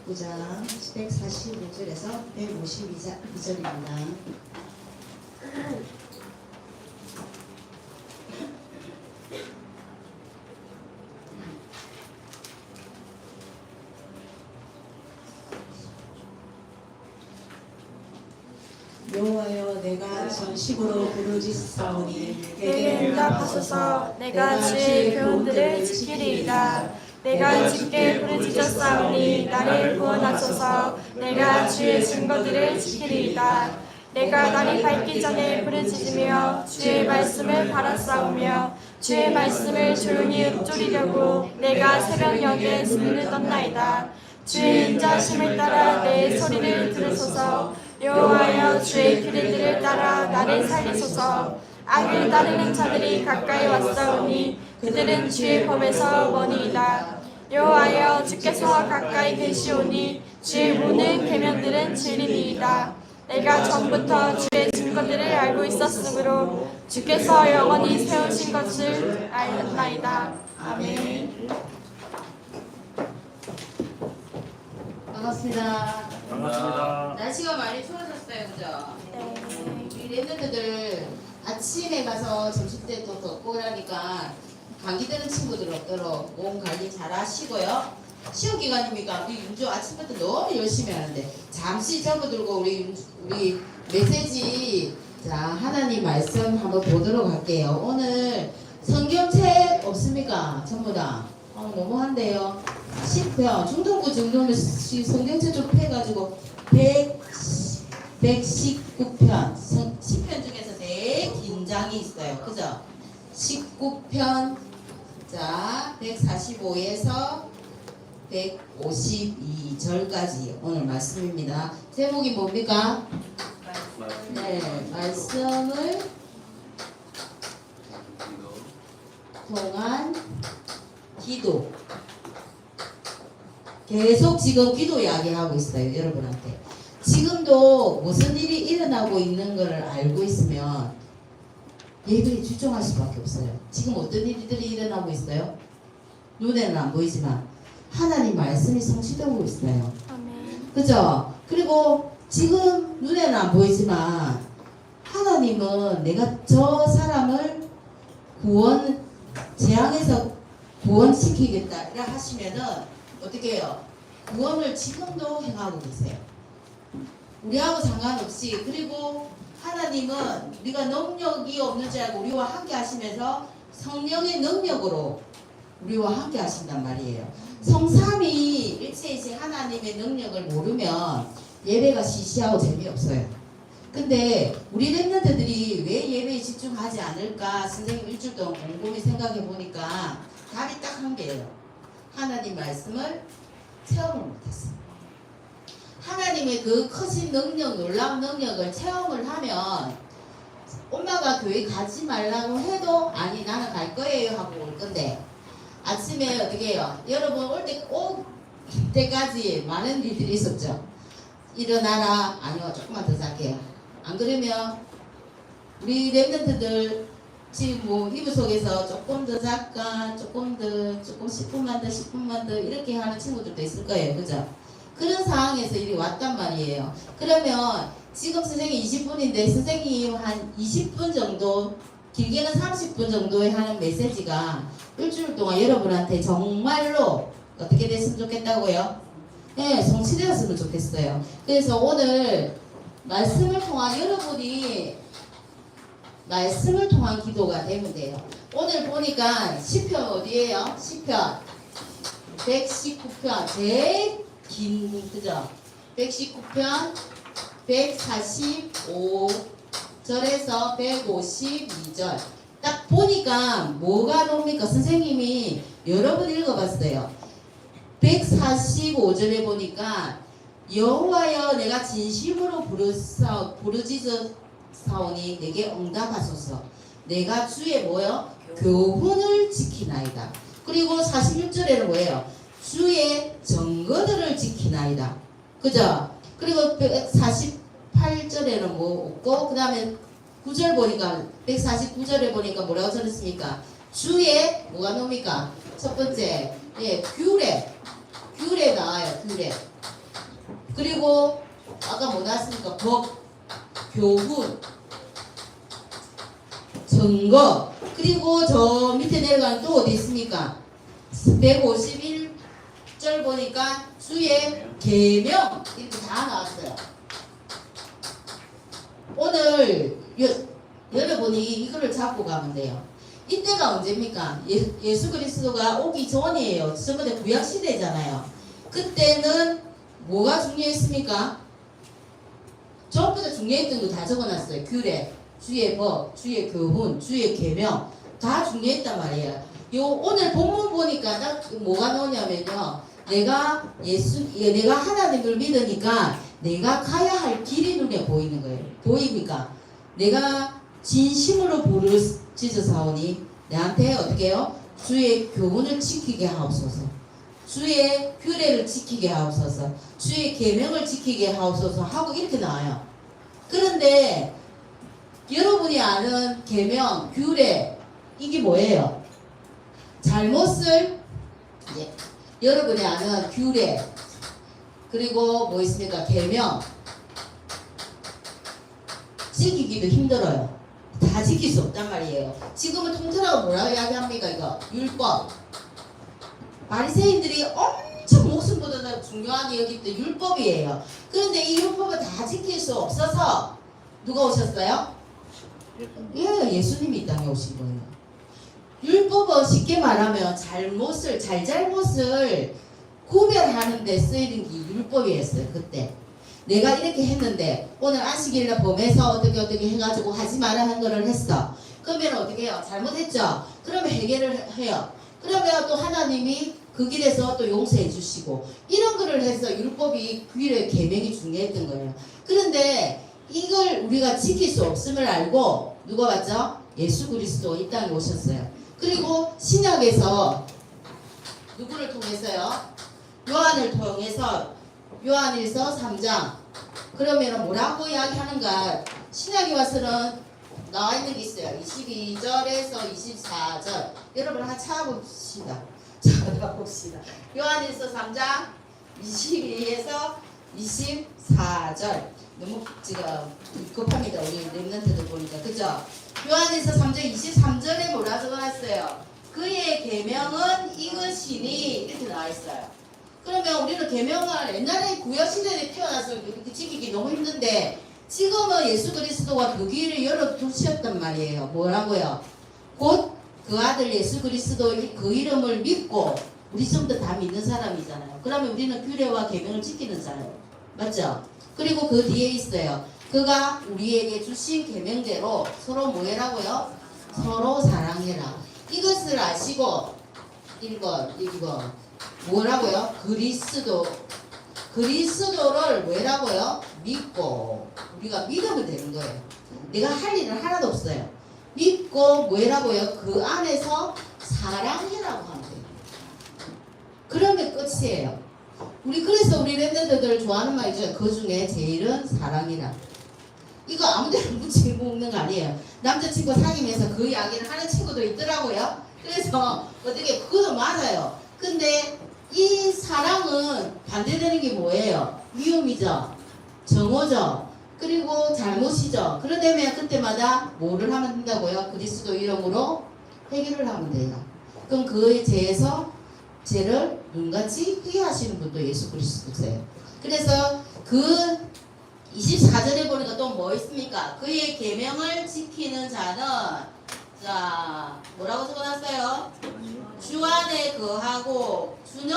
9장 145절에서 152절입니다. 여호와여, 내가 전식으로 부르짖사오니 내게 응답하소서. 내가 주의 교훈들을 지키리이다. 내가 주께 부르짖었사오니 나를 구원하소서. 내가 주의 증거들을 지키리이다. 내가 날이 밝기 전에 부르짖으며 주의 말씀을 바라싸우며 주의 말씀을 조용히 읊조리려고 내가 새벽녘에 눈을 떴나이다. 주의 인자심을 따라 내 소리를 들으소서. 여호와여, 주의 규례들을 따라 나를 살리소서. 악을 따르는 자들이 가까이 왔사오니 그들은 주의 법에서 머니이다. 여호와여, 주께서 가까이 계시오니 주의 모든 계명들은 진리니이다. 내가 전부터 주의 증거들을 알고 있었으므로 주께서 영원히 세우신 것을 알았나이다. 아멘. 반갑습니다. 반갑습니다. 날씨가 많이 추워졌어요, 그죠? 네. 우리 랩런트들 아침에 가서 점심 때 또 덥고 그러니까 감기 드는 친구들 없도록 몸 관리 잘 하시고요. 시험 기간이니까 우리 윤주 아침부터 너무 열심히 하는데 잠시 접어들고 우리 메시지 자 하나님 말씀 한번 보도록 할게요. 오늘 성경책 없습니까? 전부 다. 너무한데요. 10편 중동부 정도면 성경책 좀 해가지고 119편 10편 중에서 제일 긴 장이 있어요. 그죠? 19편 자 145에서 152절까지 오늘 말씀입니다. 제목이 뭡니까? 네, 말씀을 통한 기도. 계속 지금 기도 이야기하고 있어요, 여러분한테. 지금도 무슨 일이 일어나고 있는 것을 알고 있으면 예배에 집중할 수밖에 없어요. 지금 어떤 일들이 일어나고 있어요? 눈에는 안 보이지만 하나님 말씀이 성취되고 있어요. 아멘. 그죠? 그리고 지금 눈에는 안 보이지만 하나님은 내가 저 사람을 재앙에서 구원시키겠다 이렇게 하시면은 어떻게 해요? 구원을 지금도 행하고 계세요. 우리하고 상관없이. 그리고 하나님은 우리가 능력이 없는 줄 알고 우리와 함께 하시면서 성령의 능력으로 우리와 함께 하신단 말이에요. 성삼위 일체이신 하나님의 능력을 모르면 예배가 시시하고 재미없어요. 근데 우리 랩런트들이 왜 예배에 집중하지 않을까 선생님 일주일 동안 곰곰이 생각해 보니까 답이 딱 한 개예요. 하나님 말씀을 체험을 못했어요. 하나님의 그 크신 능력, 놀라운 능력을 체험을 하면 엄마가 교회 가지 말라고 해도 아니 나는 갈 거예요 하고 올 건데 아침에 어떻게 해요? 여러분 올 때까지 많은 일들이 있었죠. 일어나라. 아니요, 조금만 더 잘게요. 안 그러면 우리 랩런트들 지금 뭐 이불 속에서 조금 더 잠깐 조금 10분만 더 이렇게 하는 친구들도 있을 거예요. 그죠? 그런 상황에서 일이 왔단 말이에요. 그러면 지금 선생님 20분인데 선생님 한 20분 정도 길게는 30분 정도에 하는 메시지가 일주일 동안 여러분한테 정말로 어떻게 됐으면 좋겠다고요? 네, 성취되었으면 좋겠어요. 그래서 오늘 말씀을 통한 여러분이 말씀을 통한 기도가 되면 돼요. 오늘 보니까 10편 어디에요? 10편 119편 제일 긴 그죠? 119편 145절에서 152절 딱 보니까 뭐가 나옵니까? 선생님이 여러 번 읽어봤어요. 145절에 보니까 여호와여 내가 진심으로 부르짖사오니 내게 응답하소서. 내가 주의 뭐요? 교훈을 지키나이다. 그리고 46절에는 뭐예요? 주의 증거들을 지키나이다. 그죠? 그리고 148절에는 뭐 없고 그 다음에 9절 보니까 149절에 보니까 뭐라고 써있습니까? 주의 뭐가 나옵니까? 첫 번째 규례 나와요. 규례 그리고 아까 뭐 나왔습니까? 법, 교훈, 증거. 그리고 저 밑에 내려가면 또 어디 있습니까? 151절 보니까 주의 계명 이렇게 다 나왔어요. 오늘 여러분이 이거를 잡고 가면 돼요. 이때가 언제입니까? 예수 그리스도가 오기 전이에요. 저번에 구약 시대잖아요. 그때는 뭐가 중요했습니까? 전부 다 중요했던 거 다 적어놨어요. 규례, 주의 법, 주의 교훈, 주의 계명 다 중요했단 말이에요. 오늘 본문 보니까 딱 뭐가 나오냐면요. 내가 하나님을 믿으니까 내가 가야 할 길이 눈에 보이는 거예요. 보입니까? 내가 진심으로 부르짖으사오니 내한테 어떻게 해요? 주의 교훈을 지키게 하옵소서. 주의 규례를 지키게 하옵소서. 주의 계명을 지키게 하옵소서 하고 이렇게 나와요. 그런데 여러분이 아는 계명, 규례 이게 뭐예요? 잘못을 여러분이 아는 규례 그리고 뭐 있습니까? 계명 지키기도 힘들어요. 다 지킬 수 없단 말이에요. 지금은 통틀어서 뭐라고 이야기합니까? 이거 율법. 바리새인들이 엄청 목숨보다 더 중요하게 여기던 율법이에요. 그런데 이 율법을 다 지킬 수 없어서 누가 오셨어요? 예수님이 이 땅에 오신 거예요. 율법은 쉽게 말하면 잘못을 구별하는 데 쓰이는 게 율법이었어요. 그때 내가 이렇게 했는데 오늘 안식일날 범해서 어떻게 해가지고 하지 마라 한 거를 했어. 그러면 어떻게 해요? 잘못했죠? 그러면 해결을 해요. 그러면 또 하나님이 그 길에서 또 용서해 주시고 이런 거를 해서 율법이 규례 계명이 중요했던 거예요. 그런데 이걸 우리가 지킬 수 없음을 알고 누가 왔죠? 예수 그리스도 이 땅에 오셨어요. 그리고 신약에서 누구를 통해서요? 요한을 통해서 요한일서 3장 그러면 뭐라고 이야기하는가? 신약에 와서는 나와 있는 게 있어요. 22절에서 24절 여러분 한번 찾아봅시다. 찾아봅시다. 요한일서 3장 22에서 24절 너무 지금 급합니다. 우리 렘넌트들 보니까 그죠? 요한일서 3장 23절에 뭐라 적어놨어요? 그의 계명은 이것이니 이렇게 나와 있어요. 그러면 우리는 계명을 옛날에 구약시대에 태어나서 이렇게 지키기 너무 힘든데 지금은 예수 그리스도가 그 길을 열어두셨단 말이에요. 뭐라고요? 곧 그 아들 예수 그리스도 그 이름을 믿고 우리 전부 다 믿는 사람이잖아요. 그러면 우리는 규례와 계명을 지키는 사람 맞죠? 그리고 그 뒤에 있어요. 그가 우리에게 주신 계명대로 서로 뭐 해라고요? 서로 사랑해라. 이것을 아시고 1번 뭐라고요? 그리스도를 왜라고요? 믿고 우리가 믿으면 되는 거예요. 내가 할 일은 하나도 없어요. 믿고 뭐라고요? 그 안에서 사랑해라고 하면 돼요. 그러면 끝이에요. 그래서 우리 렘넌트들 좋아하는 말이죠. 그 중에 제일은 사랑이라. 이거 아무데나 붙이고 먹는 거 아니에요. 남자친구 사귀면서 그 이야기를 하는 친구도 있더라고요. 그래서 어떻게 그것도 맞아요. 근데 이 사랑은 반대되는 게 뭐예요? 미움이죠. 정오죠. 그리고 잘못이죠. 그러다면 그때마다 뭐를 하면 된다고요? 그리스도 이름으로 해결을 하면 돼요. 그럼 그에 대해서 죄를 눈같이 회개하시는 분도 예수 그리스도세요. 그래서 그 24절에 보니까 또 뭐 있습니까? 그의 계명을 지키는 자는 자 뭐라고 적어놨어요? 주 안에 거하고 주는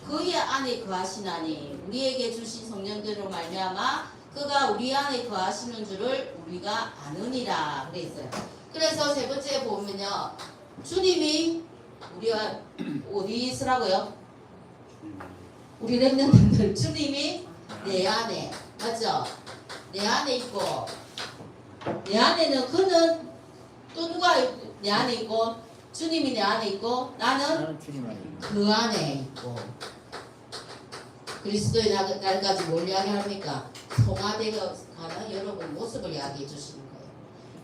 그의 안에 거하시나니 우리에게 주신 성령들로 말미암아 그가 우리 안에 거하시는 줄을 우리가 아느니라 그랬어요. 그래서 세 번째 보면요. 주님이 우리가 어디 있으라고요? 우리 렘넌트들 주님이 내 안에 맞죠? 내 안에 있고 내 안에는 그는 또 누가 내 안에 있고 주님이 내 안에 있고 나는 그 안에 있고 그리스도의 날까지 뭘 이야기합니까? 성화되어 가는 여러분 모습을 이야기해 주시는 거예요.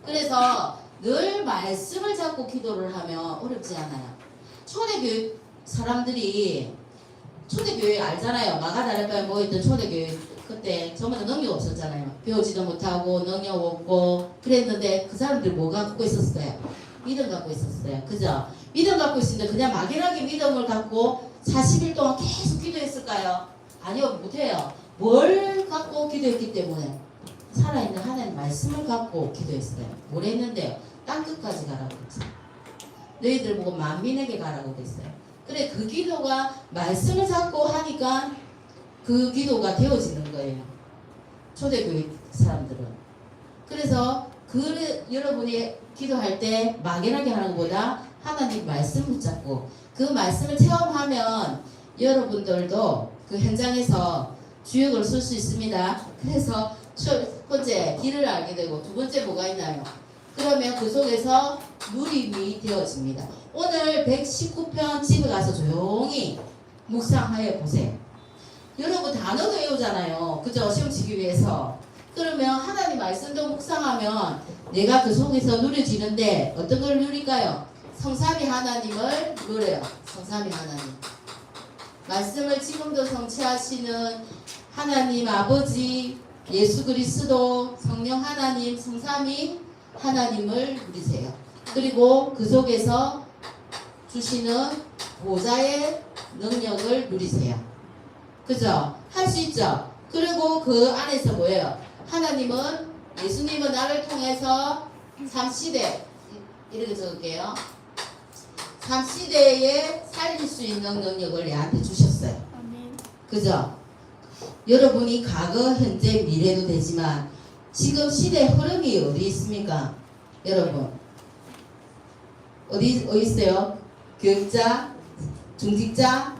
그래서 늘 말씀을 잡고 기도를 하면 어렵지 않아요. 초대교육 사람들이 초대교회 알잖아요. 마가다락방에 모였던 초대교회 그때 전부 다 능력 없었잖아요. 배우지도 못하고 능력 없고 그랬는데 그 사람들 뭐 갖고 있었어요? 믿음 갖고 있었어요. 그죠? 믿음 갖고 있었는데 그냥 막연하게 믿음을 갖고 40일 동안 계속 기도했을까요? 아니요, 못해요. 뭘 갖고 기도했기 때문에? 살아있는 하나님 말씀을 갖고 기도했어요. 뭘 했는데요? 땅끝까지 가라고 했어요. 너희들 보고 만민에게 가라고 했어요. 그래, 그 기도가 말씀을 잡고 하니까 그 기도가 되어지는 거예요. 초대교회 사람들은. 그래서 여러분이 기도할 때 막연하게 하는 것보다 하나님 말씀 붙잡고 그 말씀을 체험하면 여러분들도 그 현장에서 주역을 쓸 수 있습니다. 그래서 첫 번째 길을 알게 되고 두 번째 뭐가 있나요? 그러면 그 속에서 누림이 되어집니다. 오늘 119편 집에 가서 조용히 묵상하여 보세요. 여러분 단어도 외우잖아요. 그죠? 시험 치기 위해서. 그러면 하나님 말씀도 묵상하면 내가 그 속에서 누려지는데 어떤 걸 누릴까요? 성삼위 하나님을 누려요. 성삼위 하나님. 말씀을 지금도 성취하시는 하나님 아버지, 예수 그리스도, 성령 하나님, 성삼위 하나님을 누리세요. 그리고 그 속에서 주시는 보좌의 능력을 누리세요. 그죠? 할 수 있죠? 그리고 그 안에서 뭐예요? 하나님은, 예수님은 나를 통해서 3시대, 이렇게 적을게요. 3시대에 살릴 수 있는 능력을 내한테 주셨어요. 아멘. 그죠? 여러분이 과거, 현재, 미래도 되지만 지금 시대 흐름이 어디 있습니까? 여러분 어디 있어요? 교육자, 중직자,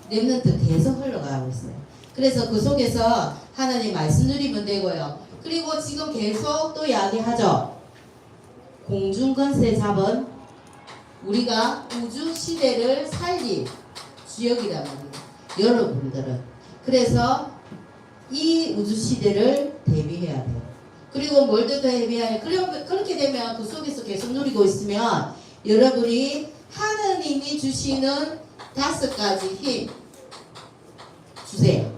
렘넌트 계속 흘러가고 있어요. 그래서 그 속에서 하나님 말씀 누리면 되고요. 그리고 지금 계속 또 이야기하죠. 공중권세 잡은 우리가 우주 시대를 살릴 주역이란 말입니다. 여러분들은. 그래서 이 우주 시대를 대비해야 돼요. 그리고 뭘 더 대비해야 돼요? 그렇게 되면 그 속에서 계속 누리고 있으면 여러분이 하느님이 주시는 5가지 힘 주세요.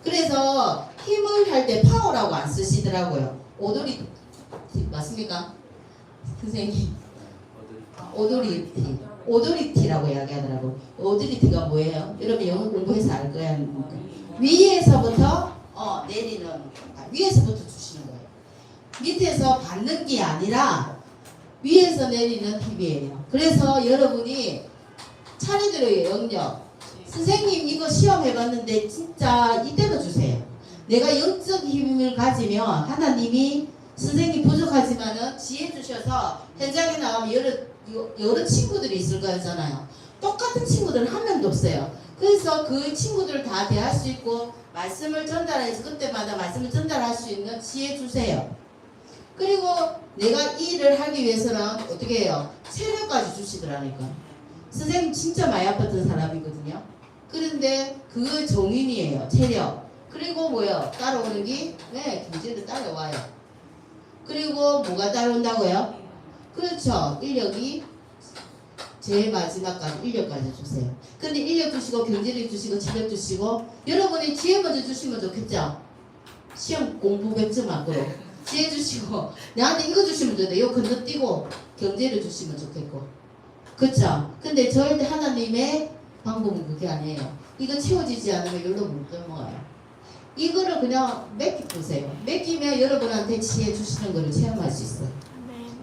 그래서 힘을 할 때 파워라고 안 쓰시더라고요. 오도리티 맞습니까? 선생님. 오도리티라고 이야기하더라고. 오도리티가 뭐예요? 여러분 영어 공부해서 알 거야. 위에서부터 내리는, 위에서부터 주시는 거예요. 밑에서 받는 게 아니라 위에서 내리는 힘이에요. 그래서 여러분이 차례대로의 영역. 선생님 이거 시험 해봤는데 진짜 이대로 주세요. 내가 영적 힘을 가지면 하나님이 선생님 부족하지만은 지혜 주셔서 현장에 나가면 여러 친구들이 있을 거잖아요. 똑같은 친구들은 한 명도 없어요. 그래서 그 친구들을 다 대할 수 있고 말씀을 전달해서 그때마다 말씀을 전달할 수 있는 지혜 주세요. 그리고 내가 이 일을 하기 위해서는 어떻게 해요? 체력까지 주시더라니까. 선생님 진짜 많이 아팠던 사람이거든요. 그런데 그 정인이에요. 체력. 그리고 뭐요? 따라오는 게 경제도 따라와요. 그리고 뭐가 따라온다고요? 그렇죠. 인력이 제일 마지막까지 인력까지 주세요. 근데 인력 주시고 경제력 주시고 체력 주시고 여러분이 지혜 먼저 주시면 좋겠죠? 시험 공부 100점 맞고요. 지혜 주시고 나한테 이거 주시면 돼요. 이거 건너뛰고 경제를 주시면 좋겠고. 그렇죠? 근데 절대 하나님의 방법은 그게 아니에요. 이거 채워지지 않으면 여기로 못 넘어가요. 이거를 그냥 맡기보세요. 맡기면 여러분한테 지혜 주시는 거를 체험할 수 있어요.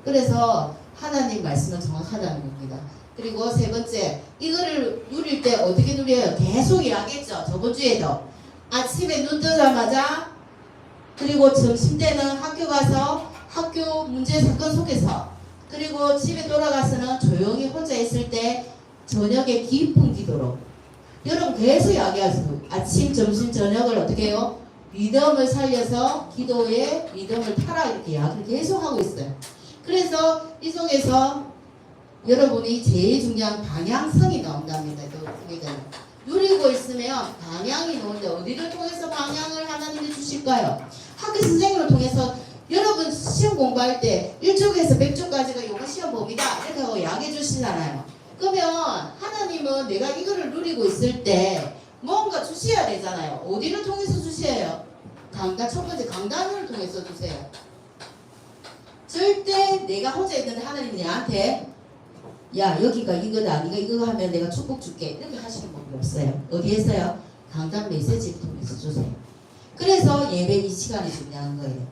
그래서 하나님 말씀은 정확하다는 겁니다. 그리고 세 번째, 이거를 누릴 때 어떻게 누려요? 계속 이야기했죠. 저번 주에도. 아침에 눈 뜨자마자 그리고 점심때는 학교 가서 학교 문제 사건 속에서 그리고 집에 돌아가서는 조용히 혼자 있을 때 저녁에 깊은 기도로 여러분 계속 이야기하세요. 아침, 점심, 저녁을 어떻게 해요? 믿음을 살려서 기도에 믿음을 타라 이렇게 이야기를 계속 하고 있어요. 그래서 이 속에서 여러분이 제일 중요한 방향성이 나온답니다. 누리고 있으면 방향이 나오는데 어디를 통해서 방향을 하나님이 주실까요? 학교 선생님을 통해서 여러분 시험 공부할 때 1쪽에서 100쪽까지가 요거 시험 봅니다. 이렇게 하고 이야기해 주시잖아요. 그러면 하나님은 내가 이거를 누리고 있을 때 뭔가 주셔야 되잖아요. 어디를 통해서 주셔요? 강단, 첫 번째 강단을 통해서 주세요. 절대 내가 혼자 있는데 하나님이 내한테 야 여기가 이거다, 네가 이거 하면 내가 축복 줄게 이렇게 하시는 법이 없어요. 어디에서요? 강단 메시지를 통해서 주세요. 그래서 예배 이 시간이 중요한 거예요.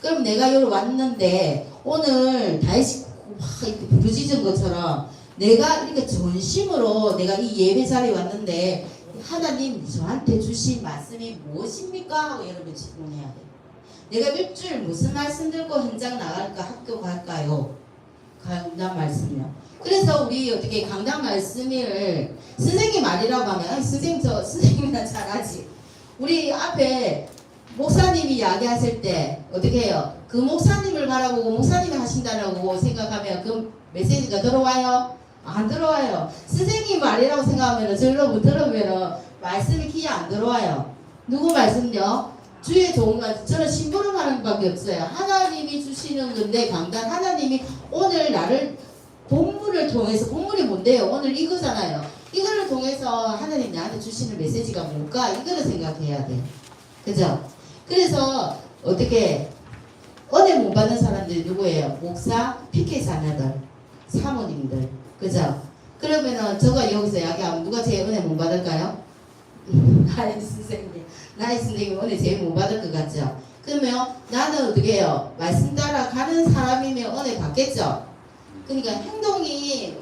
그럼 내가 여기 왔는데 오늘 다시 막 이렇게 부르짖은 것처럼 내가 이렇게 전심으로 내가 이 예배 자리에 왔는데 하나님 저한테 주신 말씀이 무엇입니까? 하고 여러분 질문해야 돼요. 내가 일주일 무슨 말씀 들고 현장 나갈까? 학교 갈까요? 강단 말씀이요. 그래서 우리 어떻게 강단 말씀을 선생님 말이라고 하면 선생님이나 잘하지. 우리 앞에 목사님이 이야기하실 때 어떻게 해요? 그 목사님을 바라보고 목사님이 하신다라고 생각하면 그 메시지가 들어와요? 안 들어와요. 선생님 말이라고 생각하면 절로 못 들으면 말씀이 귀에 안 들어와요. 누구 말씀요? 주의 좋은 말, 저는 심부름하는 밖에 없어요. 하나님이 주시는 건데 강단 하나님이 오늘 나를 본문을 통해서, 본문이 뭔데요? 오늘 이거잖아요. 이거를 통해서 하나님 나한테 주시는 메시지가 뭘까? 이거를 생각해야 돼요. 그죠? 그래서 어떻게 은혜 못 받는 사람들이 누구예요? 목사, 피케 자녀들, 사모님들, 그죠? 그러면은 저가 여기서 이야기하면 누가 제일 은혜 못 받을까요? 나의 선생님, 나의 선생님 은혜 제일 못 받을 것 같죠? 그러면 나는 어떻게 해요? 말씀 따라 가는 사람이면 은혜 받겠죠? 그러니까 행동이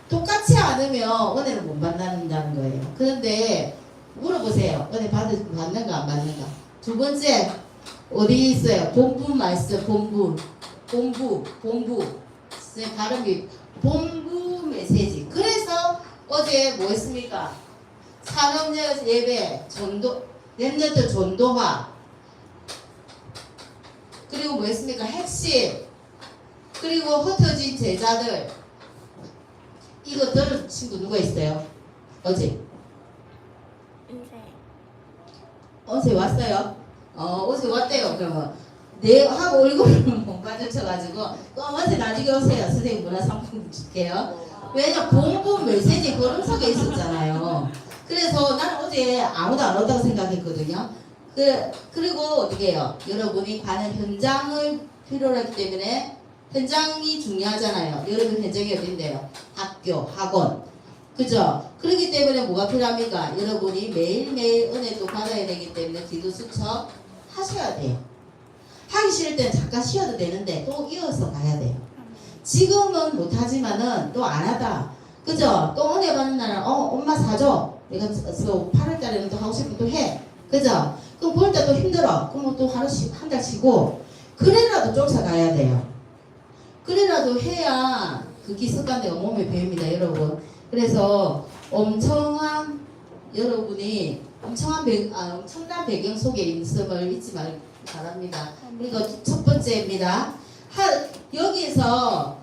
똑같지 않으면 은혜를 못 받는다는 거예요. 그런데 물어보세요. 은혜 받는가 안 받는가? 두 번째 어디 있어요? 본부 말씀, 본부. 선생님 발음이 본부 메시지. 그래서 어제 뭐 했습니까? 산업역 예배, 전도, 렘넌트 전도화. 그리고 뭐 했습니까? 핵심. 그리고 흩어진 제자들. 이거 들은 친구 누가 있어요? 어제? 어제 왔어요? 어제 왔대요. 그러면 내 하고 얼굴을 못 마주쳐가지고 어제 나중에 오세요. 선생님 문화상품 줄게요. 왜냐 본부 메시지 걸음석에 있었잖아요. 그래서 나는 어제 아무도 안 온다고 생각했거든요. 그리고 어떻게 해요? 여러분이 가는 현장을 필요로 하기 때문에 현장이 중요하잖아요. 여러분 현장이 어딘데요? 학교, 학원. 그죠? 그렇기 때문에 뭐가 필요합니까? 여러분이 매일매일 은혜도 받아야 되기 때문에 기도 수첩 하셔야 돼요. 하기 싫을 때는 잠깐 쉬어도 되는데 또 이어서 가야 돼요. 지금은 못하지만은 또 안 하다. 그죠? 또 은혜 받는 날은 엄마 사줘. 내가 8월 달에는 또 하고 싶으면 또 해. 그죠? 그럼 볼 때 또 힘들어. 그럼 또 하루씩 한 달 쉬고 그래라도 쫓아가야 돼요. 그래라도 해야 그 기습관대가 몸에 배웁니다, 여러분. 그래서 엄청난 여러분이 엄청난 배경 속에 있음을 잊지 말기 바랍니다. 그리고 첫 번째입니다. 여기서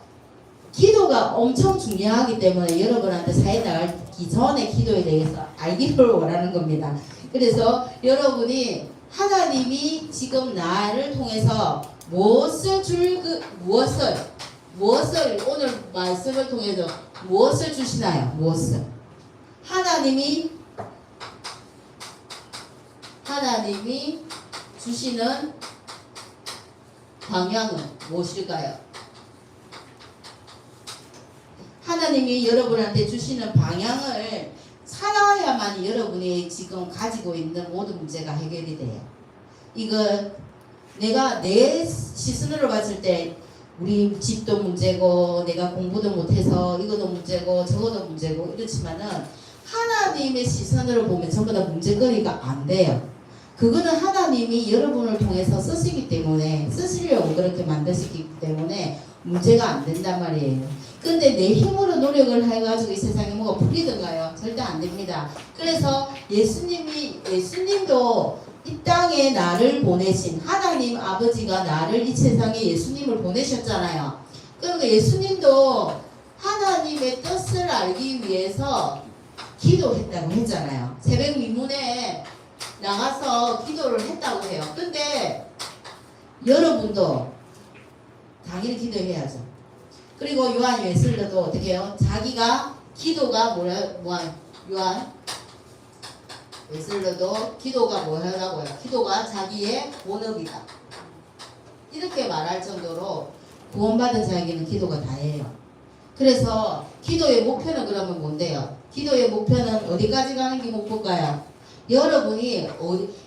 기도가 엄청 중요하기 때문에 여러분한테 사회 나가기 전에 기도에 대해서 알기를 원하는 겁니다. 그래서 여러분이 하나님이 지금 나를 통해서 무엇을 오늘 말씀을 통해서 무엇을 주시나요? 무엇을? 하나님이 주시는 방향은 무엇일까요? 하나님이 여러분한테 주시는 방향을 살아야만 여러분이 지금 가지고 있는 모든 문제가 해결이 돼요. 이거 내가 내 시선으로 봤을 때 우리 집도 문제고 내가 공부도 못해서 이것도 문제고 저것도 문제고 이렇지만은 하나님의 시선으로 보면 전부 다 문제거리가 안 돼요. 그거는 하나님이 여러분을 통해서 쓰시기 때문에 쓰시려고 그렇게 만드시기 때문에 문제가 안 된단 말이에요. 근데 내 힘으로 노력을 해가지고 이 세상에 뭐가 풀리던가요? 절대 안 됩니다. 그래서 예수님도 이 땅에 나를 보내신 하나님 아버지가 나를 이 세상에 예수님을 보내셨잖아요. 그러니까 예수님도 하나님의 뜻을 알기 위해서 기도했다고 했잖아요. 새벽 미문에 나가서 기도를 했다고 해요. 근데 여러분도 당연히 기도해야죠. 그리고 요한 웨슬리도 어떻게 해요? 자기가 기도가 요한 웨슬러도 기도가 뭐라고요? 기도가 자기의 본업이다. 이렇게 말할 정도로 구원받은 자에게는 기도가 다예요. 그래서 기도의 목표는 그러면 뭔데요? 기도의 목표는 어디까지 가는 게 목표일까요? 여러분이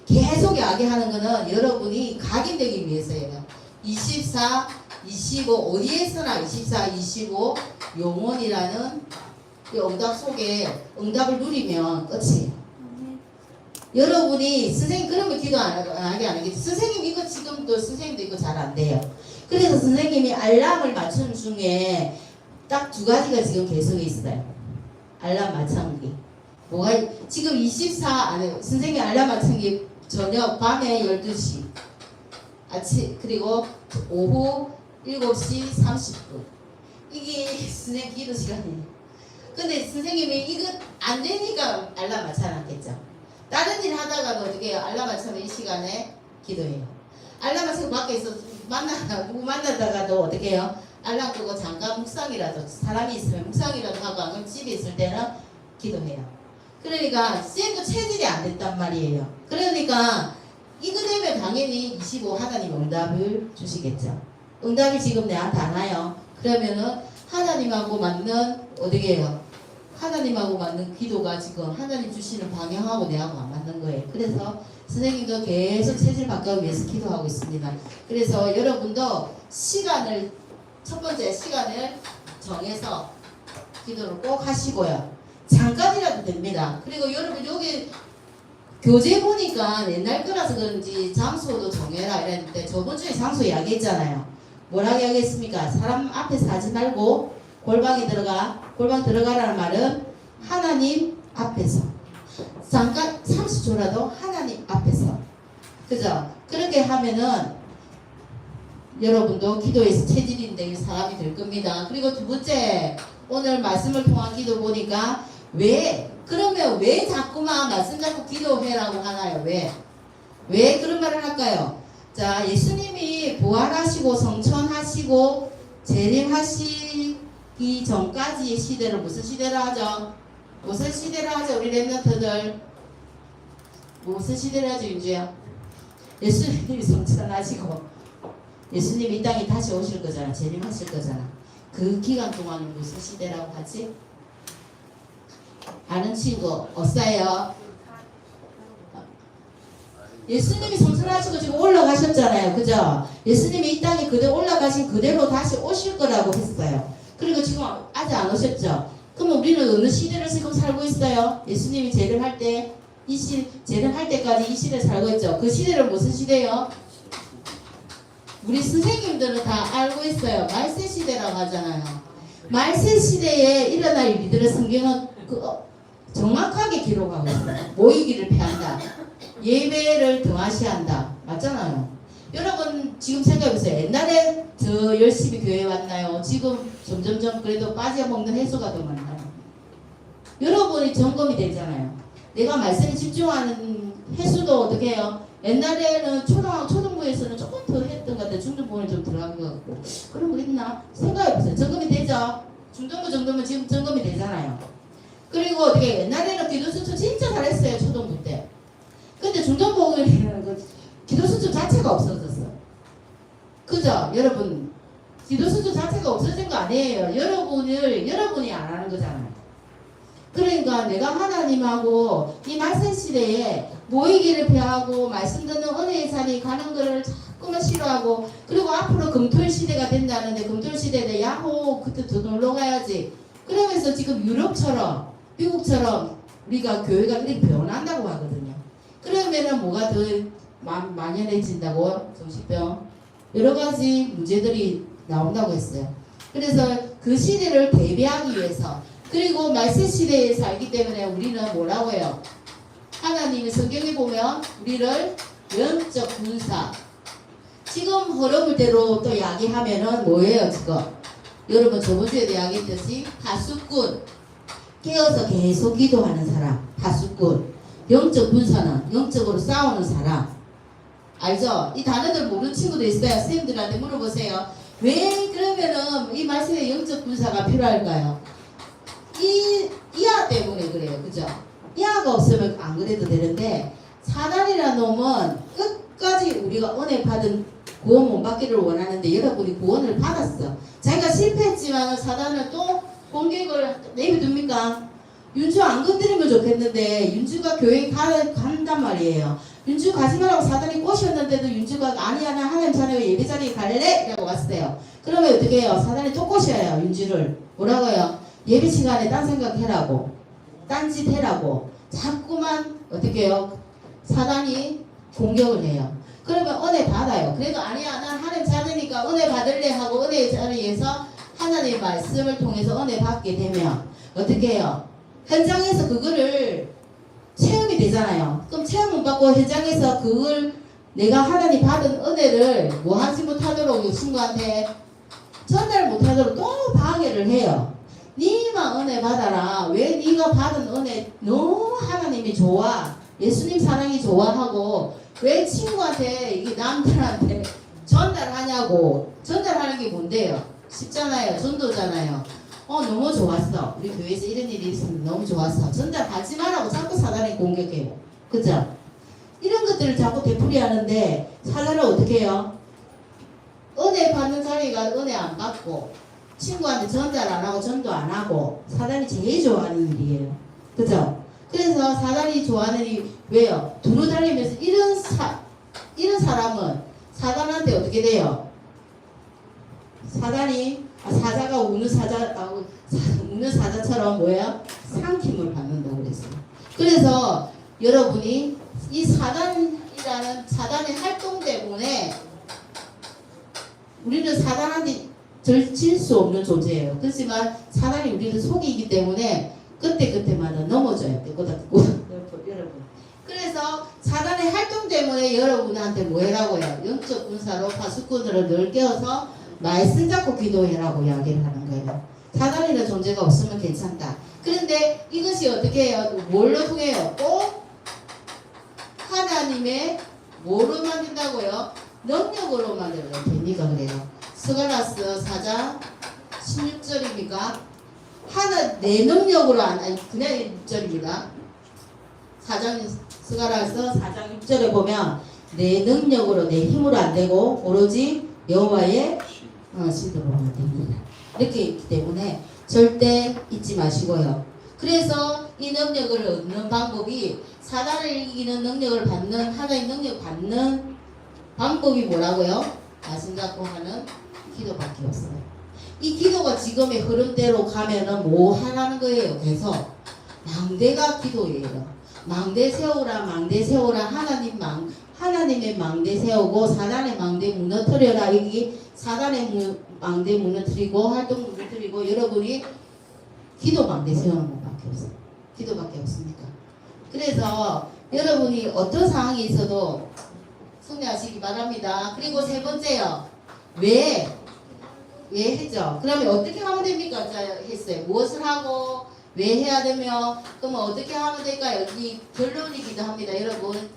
계속 야기하는 거는 여러분이 각인되기 위해서예요. 24, 25 어디에서나 24, 25 영혼이라는 이 응답 속에 응답을 누리면 끝이에요. 여러분이 선생님 그러면 기도 안 하게 안 하겠지. 선생님 이거 지금도 선생님도 이거 잘 안 돼요. 그래서 선생님이 알람을 맞추는 중에 딱 두 가지가 지금 계속 있어요. 알람 맞추기. 뭐가 지금 24 안에 선생님 알람 맞추기 저녁 밤에 12시 아침 그리고 오후 7시 30분 이게 선생님 기도 시간이에요. 근데 선생님이 이거 안 되니까 알람 맞춰놨겠죠. 다른 일 하다가도 어떻게 해요? 알람 맞춰서 이 시간에 기도해요. 알람 맞춰서 밖에서 누구 만나다가도 어떻게 해요? 알람 끄고 잠깐 묵상이라도 사람이 있으면 묵상이라도 하고 안 그러면 집에 있을 때는 기도해요. 그러니까 쌤도 체질이 안 됐단 말이에요. 그러니까 이거 되면 당연히 25 하나님 응답을 주시겠죠. 응답이 지금 내한테 안 와요. 그러면은 하나님하고 맞는 어떻게 해요? 하나님하고 맞는 기도가 지금 하나님 주시는 방향하고 내하고 안 맞는 거예요. 그래서 선생님도 계속 체질 바꾸기 위해서 기도하고 있습니다. 그래서 여러분도 첫 번째 시간을 정해서 기도를 꼭 하시고요. 잠깐이라도 됩니다. 그리고 여러분 여기 교재 보니까 옛날 거라서 그런지 장소도 정해라 이랬는데 저번 주에 장소 이야기했잖아요. 뭐라고 이야기했습니까? 사람 앞에서 하지 말고 골방 들어가라는 말은 하나님 앞에서 잠깐 30초라도 하나님 앞에서 그죠? 그렇게 하면은 여러분도 기도에서 체질인데 사람이 될 겁니다. 그리고 두 번째 오늘 말씀을 통한 기도 보니까 그러면 왜 자꾸만 말씀 잡고 기도해라고 하나요? 왜 그런 말을 할까요? 자, 예수님이 부활하시고 성천하시고 재림하시기 전까지의 시대를 무슨 시대로 하죠? 무슨 시대로 하죠? 우리 랩런트들 무슨 시대로 하죠? 윤주야? 예수님이 성천하시고 예수님이 이 땅에 다시 오실 거잖아. 재림하실 거잖아. 그 기간 동안은 무슨 시대라고 하지? 아는 친구 없어요? 예수님이 성천하시고 지금 올라가셨잖아요. 그죠? 예수님이 이 땅에 그대로 올라가신 그대로 다시 오실 거라고 했어요. 그리고 지금 아직 안 오셨죠? 그럼 우리는 어느 시대를 지금 살고 있어요? 예수님이 재림할 때 재림할 때까지 이 시대를 살고 있죠. 그 시대는 무슨 시대요? 우리 선생님들은 다 알고 있어요. 말세 시대라고 하잖아요. 말세 시대에 일어날 일들을 성경은 정확하게 기록하고 있어요. 모이기를 피한다. 예배를 등하시한다. 맞잖아요. 여러분 지금 생각해보세요. 옛날에 더 열심히 교회 왔나요? 지금 점점점 그래도 빠져먹는 횟수가 더 많나요? 여러분이 점검이 되잖아요. 내가 말씀에 집중하는 횟수도 어떻게 해요? 옛날에는 초등부에서는 조금 더 했던 것 같아요. 중등부는 좀 들어간 것 같고. 그런 거 있나? 생각해보세요. 점검이 되죠? 중등부 정도면 지금 점검이 되잖아요. 그리고 어떻게 옛날에는 기도수첩 진짜 잘했어요. 초등부 때. 근데 중등부는 기도수첩 자체가 없어졌어. 그죠? 여러분 기도수첩 자체가 없어진 거 아니에요. 여러분이 안 하는 거잖아요. 그러니까 내가 하나님하고 이 말세 시대에 모이기를 피하고 말씀 듣는 은혜의 자리에 가는 거를 자꾸만 싫어하고 그리고 앞으로 금토일 시대가 된다는데 금토일 시대에 야호 그때 더 놀러 가야지. 그러면서 지금 유럽처럼 미국처럼 우리가 교회가 이렇게 변한다고 하거든요. 그러면은 뭐가 더 만연해진다고? 정신병 여러 가지 문제들이 나온다고 했어요. 그래서 그 시대를 대비하기 위해서 그리고 말세 시대에 살기 때문에 우리는 뭐라고 해요? 하나님이 성경에 보면 우리를 영적 군사 지금 흐름대로 또 이야기하면은 뭐예요 지금? 여러분 저번주에도 이야기했듯이 하수꾼 깨어서 계속 기도하는 사람 하수꾼 영적 군사는 영적으로 싸우는 사람 알죠? 이 단어들 모르는 친구도 있어요. 선생님들한테 물어보세요. 왜 그러면은 이 말씀에 영적 군사가 필요할까요? 이하 때문에 그래요. 그죠? 이하가 없으면 안 그래도 되는데 사단이라는 놈은 끝까지 우리가 은혜 받은 구원 못 받기를 원하는데 여러분이 구원을 받았어. 자기가 실패했지만 사단을 또 공격을 내비둡니까? 윤주 안 건드리면 좋겠는데 윤주가 교회 간단 말이에요. 윤주 가지 말라고 사단이 꼬셨는데도 윤주가 아니야 나 하나님 자녀 예배 자리에 갈래? 이라고 왔어요. 그러면 어떻게 해요? 사단이 또 꼬셔요 윤주를. 뭐라고요? 예배 시간에 딴 생각해라고 딴짓 해라고 자꾸만 어떻게 해요? 사단이 공격을 해요. 그러면 은혜 받아요. 그래도 아니야 난 하나님 자녀니까 은혜 받을래 하고 은혜 자리에서 하나님의 말씀을 통해서 은혜 받게 되면 어떻게 해요? 현장에서 그거를 체험이 되잖아요. 그럼 체험 못 받고 현장에서 그걸 내가 하나님 받은 은혜를 뭐 하지 못하도록 이 친구한테 전달 못하도록 또 방해를 해요. 니만 은혜 받아라. 왜 니가 받은 은혜 너무 하나님이 좋아. 예수님 사랑이 좋아하고 왜 친구한테 이게 남들한테 전달하냐고. 전달하는 게 뭔데요? 쉽잖아요. 전도잖아요. 너무 좋았어. 우리 교회에서 이런 일이 있으면 너무 좋았어. 전달하지 말라고 자꾸 사단이 공격해요. 그죠? 이런 것들을 자꾸 되풀이하는데 사단은 어떻게 해요? 은혜 받는 자리가 은혜 안 받고 친구한테 전달 안 하고 전도 안 하고 사단이 제일 좋아하는 일이에요. 그죠? 그래서 사단이 좋아하는 일이 왜요? 두루 달리면서 이런 사람은 사단한테 어떻게 돼요? 사단이 사자가 우는 사자처럼 뭐야? 삼킴을 받는다고 그랬어요. 그래서 여러분이 이 사단이라는 사단의 활동 때문에 우리는 사단한테 질 수 없는 존재예요. 그렇지만 사단이 우리를 속이기 때문에 그때마다 넘어져요. 여러분. 그래서 사단의 활동 때문에 여러분한테 뭐 해라고요? 영적 군사로 파수꾼으로 늘 깨워서 말씀 잡고 기도해라고 이야기를 하는 거예요. 사단이라는 존재가 없으면 괜찮다. 그런데 이것이 어떻게 해요? 뭘로 통해요? 꼭 하나님의 뭐로 만든다고요? 능력으로 만들어요. 됩니까? 그래요. 스가랴서 4장 16절입니까? 내 능력으로 아니 그냥 6절입니다. 4장 스가랴서 4장 6절에 보면 내 능력으로 내 힘으로 안 되고 오로지 여호와의 시도로만 됩니다. 이렇게 있기 때문에 절대 잊지 마시고요. 그래서 이 능력을 얻는 방법이 사단을 이기는 능력을 받는 하나의 능력 받는 방법이 뭐라고요? 말씀 갖고 하는 기도밖에 없어요. 이 기도가 지금의 흐름대로 가면은 뭐 하라는 거예요? 계속 망대가 기도예요. 망대 세우라 하나님의 망대 세우고 사단의 망대 무너뜨려라. 여기 사단의 망대 무너뜨리고 활동 무너뜨리고 여러분이 기도 망대 세우는 것밖에 없어요. 기도밖에 없습니까? 그래서 여러분이 어떤 상황이 있어도 승리하시기 바랍니다. 그리고 세 번째요. 왜 했죠? 그러면 어떻게 하면 됩니까? 자, 했어요. 무엇을 하고 왜 해야 되며 그러면 어떻게 하면 될까요? 이 결론이기도 합니다. 여러분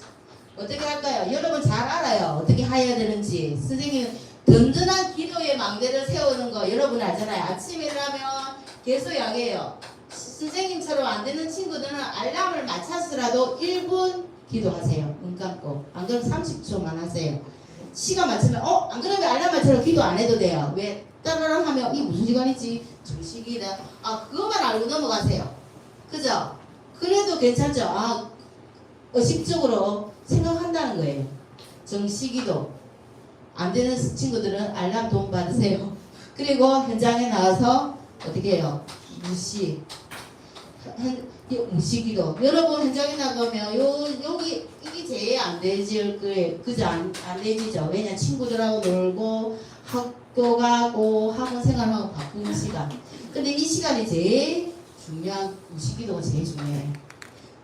어떻게 할까요? 여러분 잘 알아요. 어떻게 해야 되는지. 선생님 든든한 기도의 망대를 세우는 거 여러분 알잖아요. 아침에 일어나면 계속 양해해요. 선생님처럼 안 되는 친구들은 알람을 맞춰서라도 1분 기도하세요. 눈 감고. 안 그러면 30초만 하세요. 시간 맞추면 안 그러면 알람 맞춰서 기도 안 해도 돼요. 왜? 따라랑 하면 이 무슨 시간이지? 정식이다. 그것만 알고 넘어가세요. 그죠? 그래도 괜찮죠? 의식적으로 생각한다는 거예요. 정식이도 안 되는 친구들은 알람 도움 받으세요. 그리고 현장에 나와서 어떻게 해요? 무시기도. 여러분 현장에 나가면 여기 이게 제일 안 되질 거예요. 그죠? 안 되지죠. 왜냐 친구들하고 놀고 학교 가고 학원 생활하고 바쁜 시간. 근데 이 시간이 제일 중요한 무시기도가 제일 중요해요.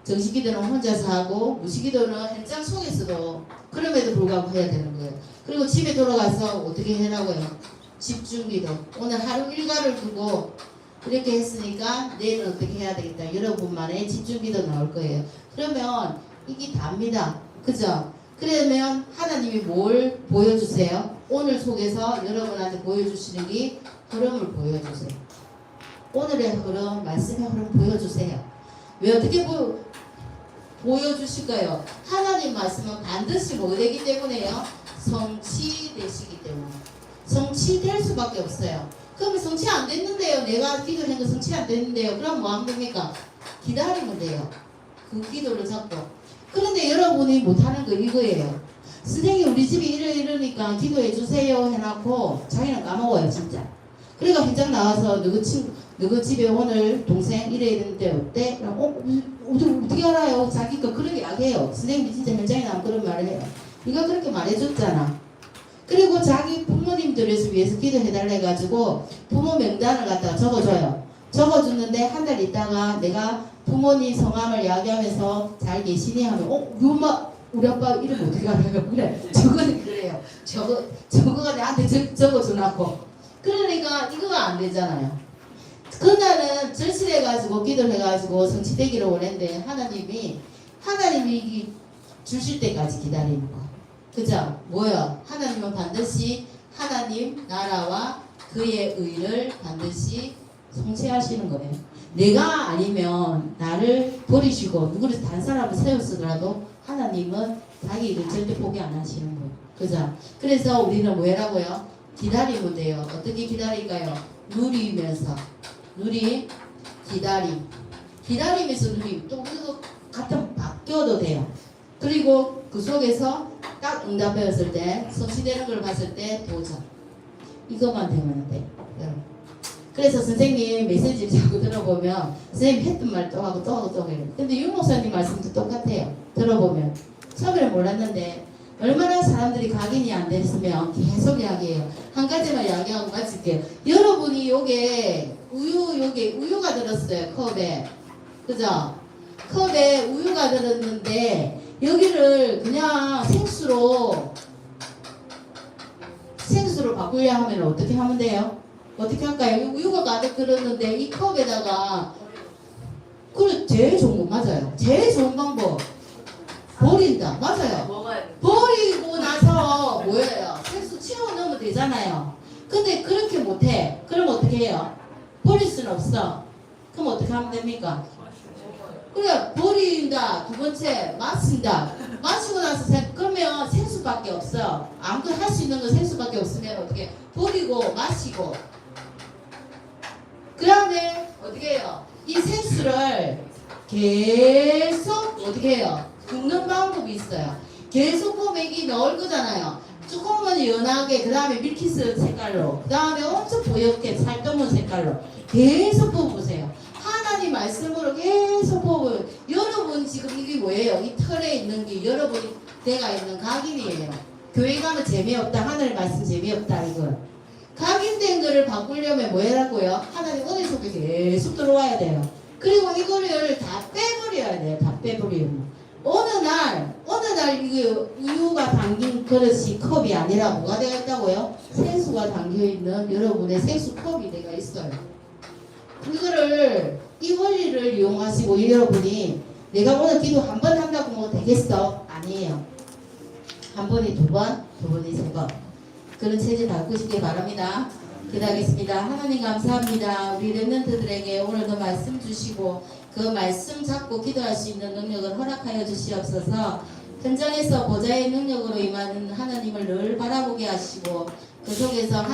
정식기도는 혼자서 하고 무시기도는 현장 속에서도 그럼에도 불구하고 해야 되는 거예요. 그리고 집에 돌아가서 어떻게 해라고요? 집중기도. 오늘 하루 일과를 두고 이렇게 했으니까 내일은 어떻게 해야 되겠다. 여러분만의 집중기도 나올 거예요. 그러면 이게 답니다. 그죠? 그러면 하나님이 뭘 보여주세요? 오늘 속에서 여러분한테 보여주시는 게 흐름을 보여주세요. 오늘의 흐름, 말씀의 흐름 보여주세요. 왜 어떻게 보여주실 거예요. 하나님 말씀은 반드시 뭐 되기 때문에요? 성취되시기 때문에. 성취될 수밖에 없어요. 그러면 성취 안 됐는데요. 내가 기도한 거 성취 안 됐는데요. 그럼 뭐 하면 됩니까? 기다리면 돼요. 그 기도를 잡고. 그런데 여러분이 못하는 거 이거예요. 선생님 우리 집이 이러니까 기도해 주세요 해놓고 자기는 까먹어요 진짜. 그러니까 현장 나와서 누구 집에 오늘 동생 이래 되는데 어때? 어떻게 알아요? 자기 거 그렇게 이야기해요. 선생님이 진짜 현장에 나오면 그런 말을 해요. 네가 그렇게 말해줬잖아. 그리고 자기 부모님들을 위해서 기도해달라 해가지고 부모 명단을 갖다가 적어줘요. 적어주는데 한 달 있다가 내가 부모님 성함을 이야기하면서 잘 계시니 하면 우리 아빠 이름 어떻게 알아요? 그래 저거는 그래요. 저거가 나한테 적어줘놨고 그러니까 이거가 안 되잖아요. 그날은 절실해가지고 기도를 해가지고 성취되기를 원했는데 하나님이 주실 때까지 기다리는 거. 그죠? 뭐야? 하나님은 반드시 하나님 나라와 그의 의를 반드시 성취하시는 거예요. 내가 아니면 나를 버리시고 누구를 다른 사람을 세우시더라도 하나님은 자기 일을 절대 포기 안 하시는 거예요. 그죠? 그래서 우리는 뭐라고요? 기다리면 돼요. 어떻게 기다릴까요? 누리면서 기다리면서 또 그거 같은 바뀌어도 돼요. 그리고 그 속에서 딱 응답했을 때 성취되는 걸 봤을 때 도전 이것만 되면 돼. 여러분. 그래서 선생님 메시지를 자꾸 들어보면 선생님 했던 말 또 하고 또 하고 또 해요. 근데 윤 목사님 말씀도 똑같아요. 들어보면 처음에는 몰랐는데 얼마나 사람들이 각인이 안 됐으면 계속 이야기해요. 한 가지만 이야기하고 마칠게요. 여러분이 요게 우유가 들었어요. 컵에. 그죠? 컵에 우유가 들었는데 여기를 그냥 생수로 바꾸려 하면 어떻게 하면 돼요? 어떻게 할까요? 우유가 가득 들었는데 이 컵에다가 그래 제일 좋은 거 맞아요. 제일 좋은 방법 버린다. 맞아요. 버리고 나서 뭐예요? 생수 채워 넣으면 되잖아요. 근데 그렇게 못해. 그럼 어떻게 해요? 버릴 수는 없어. 그럼 어떻게 하면 됩니까? 그래 버린다. 두 번째 마신다. 마시고 나서 그러면 생수밖에 없어. 아무것도 할 수 있는 건 생수밖에 없으면 어떻게 버리고 마시고 그 다음에 어떻게 해요? 이 생수를 계속 어떻게 해요? 굽는 방법이 있어요. 계속 포맥이 넣을 거잖아요. 조금은 연하게, 그 다음에 밀키스 색깔로, 그 다음에 엄청 보엽게 살떠문 색깔로 계속 부어보세요. 하나님 말씀으로 계속 부어보세요. 여러분 지금 이게 뭐예요? 이 털에 있는 게 여러분이 내가 있는 각인이에요. 교회 가면 재미없다. 하나님 말씀 재미없다. 이거. 각인된 거를 바꾸려면 뭐 해라고요? 하나님 은혜 속에 계속 들어와야 돼요. 그리고 이거를 다 빼버려야 돼요. 다 빼버리면. 어느 날 이거 우유가 담긴 그릇이 컵이 아니라 뭐가 되어 있다고요? 생수가 담겨있는 여러분의 생수 컵이 되어 있어요. 이거를 이 원리를 이용하시고 여러분이 내가 오늘 기도 한 번 한다고 뭐 되겠어? 아니에요. 한 번이 두 번, 두 번이 세 번. 그런 체질 바꾸시기 바랍니다. 기도하겠습니다. 하나님 감사합니다. 우리 렘넌트들에게 오늘도 말씀 주시고 그 말씀 잡고 기도할 수 있는 능력을 허락하여 주시옵소서. 현장에서 보좌의 능력으로 임하는 하나님을 늘 바라보게 하시고 그 속에서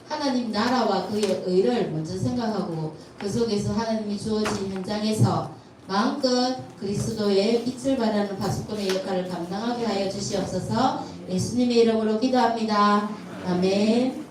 하나님 나라와 그의 의를 먼저 생각하고 그 속에서 하나님이 주어진 현장에서 마음껏 그리스도의 빛을 발하는 파수꾼의 역할을 감당하게 하여 주시옵소서. 예수님의 이름으로 기도합니다. 아멘.